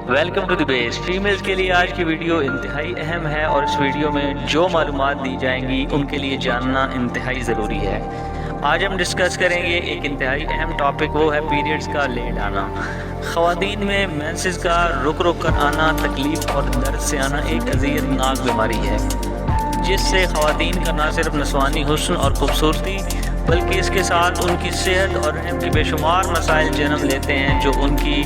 Welcome to the base. Families کے لیے آج کی ویڈیو انتہائی اہم ہے اور اس ویڈیو میں جو معلومات دی جائیں گی ان کے لیے جاننا انتہائی ضروری ہے. آج ہم ڈسکس کریں گے ایک انتہائی اہم ٹاپک، وہ ہے پیریڈز کا لیٹ آنا. خواتین میں مینسز کا رک کر آنا، تکلیف اور درد سے آنا ایک اذیت ناک بیماری ہے جس سے خواتین کا نہ صرف نسوانی حسن اور خوبصورتی بلکہ اس کے ساتھ ان کی صحت اور رحم کے بے شمار مسائل جنم لیتے ہیں جو ان کی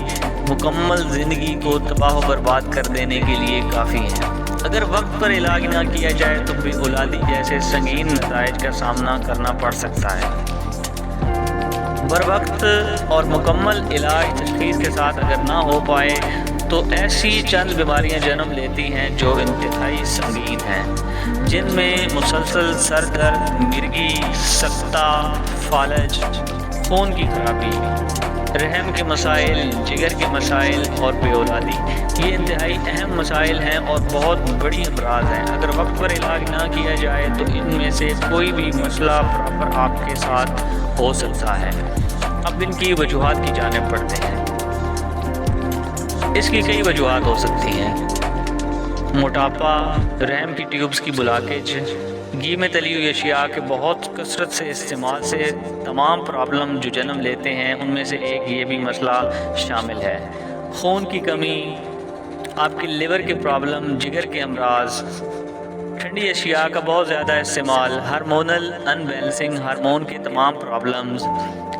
مکمل زندگی کو تباہ و برباد کر دینے کے لیے کافی ہیں. اگر وقت پر علاج نہ کیا جائے تو بے اولادی جیسے سنگین نتائج کا سامنا کرنا پڑ سکتا ہے. بر وقت اور مکمل علاج تشخیص کے ساتھ اگر نہ ہو پائے تو ایسی چند بیماریاں جنم لیتی ہیں جو انتہائی سنگین ہیں، جن میں مسلسل سر درد، مرگی، سکتہ، فالج، خون کی خرابی، رحم کے مسائل، جگر کے مسائل اور بے اولادی. یہ انتہائی اہم مسائل ہیں اور بہت بڑی امراض ہیں. اگر وقت پر علاج نہ کیا جائے تو ان میں سے کوئی بھی مسئلہ برابر آپ کے ساتھ ہو سکتا ہے. اب ان کی وجوہات کی جانب پڑھتے ہیں. اس کی کئی وجوہات ہو سکتی ہیں: موٹاپا، رحم کی ٹیوبز کی بلاکیج، گھی میں تلی ہوئی اشیاء کے بہت کثرت سے استعمال سے تمام پرابلم جو جنم لیتے ہیں ان میں سے ایک یہ بھی مسئلہ شامل ہے. خون کی کمی، آپ کے لیور کے پرابلم، جگر کے امراض، ٹھنڈی اشیاء کا بہت زیادہ استعمال، ہارمونل ان بیلنسنگ، ہارمون کے تمام پرابلمز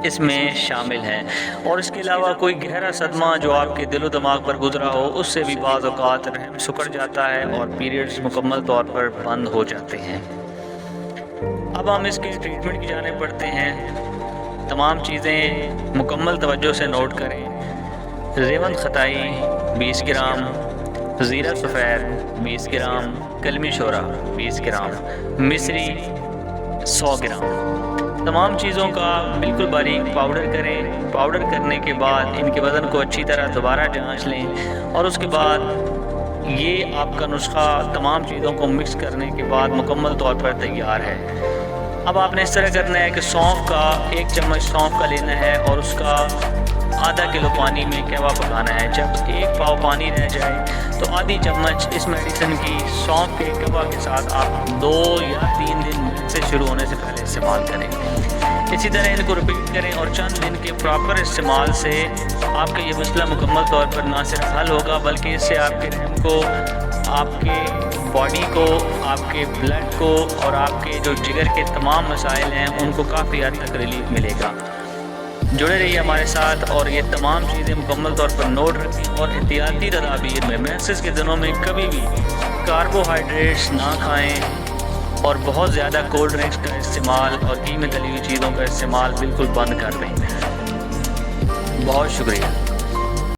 اس میں شامل ہیں. اور اس کے علاوہ کوئی گہرا صدمہ جو آپ کے دل و دماغ پر گزرا ہو اس سے بھی بعض اوقات رحم سکڑ جاتا ہے اور پیریڈز مکمل طور پر بند ہو جاتے ہیں. اب ہم اس کے ٹریٹمنٹ کی جانب بڑھتے ہیں. تمام چیزیں مکمل توجہ سے نوٹ کریں. ریون خطائی 20 گرام، زیرہ سفید 20 گرام، کلمی شورا 20 گرام، مصری 100 گرام. تمام چیزوں کا بالکل باریک پاؤڈر کریں. پاؤڈر کرنے کے بعد ان کے وزن کو اچھی طرح دوبارہ جانچ لیں اور اس کے بعد یہ آپ کا نسخہ تمام چیزوں کو مکس کرنے کے بعد مکمل طور پر تیار ہے. اب آپ نے اس طرح کرنا ہے کہ سونف کا 1 چمچ سونف کا لینا ہے اور اس کا آدھا کلو پانی میں کہوا پکانا ہے. جب 1 پاؤ پانی رہ جائے تو آدھی چمچ اس میڈیسن کی سونف کے کہوا کے ساتھ آپ 2 یا 3 دن سے شروع ہونے سے پہلے استعمال کریں. اسی طرح ان کو رپیٹ کریں اور چند دن کے پراپر استعمال سے آپ کا یہ مسئلہ مکمل طور پر نہ صرف حل ہوگا بلکہ اس سے آپ کے رحم کو، آپ کے باڈی کو، آپ کے بلڈ کو اور آپ کے جو جگر کے تمام مسائل ہیں ان کو کافی حد تک ریلیف ملے گا. جڑے رہیے ہمارے ساتھ اور یہ تمام چیزیں مکمل طور پر نوٹ رکھیں اور احتیاطی تدابیر میں مینسز کے دنوں میں کبھی بھی کاربوہائیڈریٹس نہ کھائیں اور بہت زیادہ کولڈ ڈرنکس کا استعمال اور گھی میں تلی ہوئی چیزوں کا استعمال بالکل بند کر دیں. بہت شکریہ.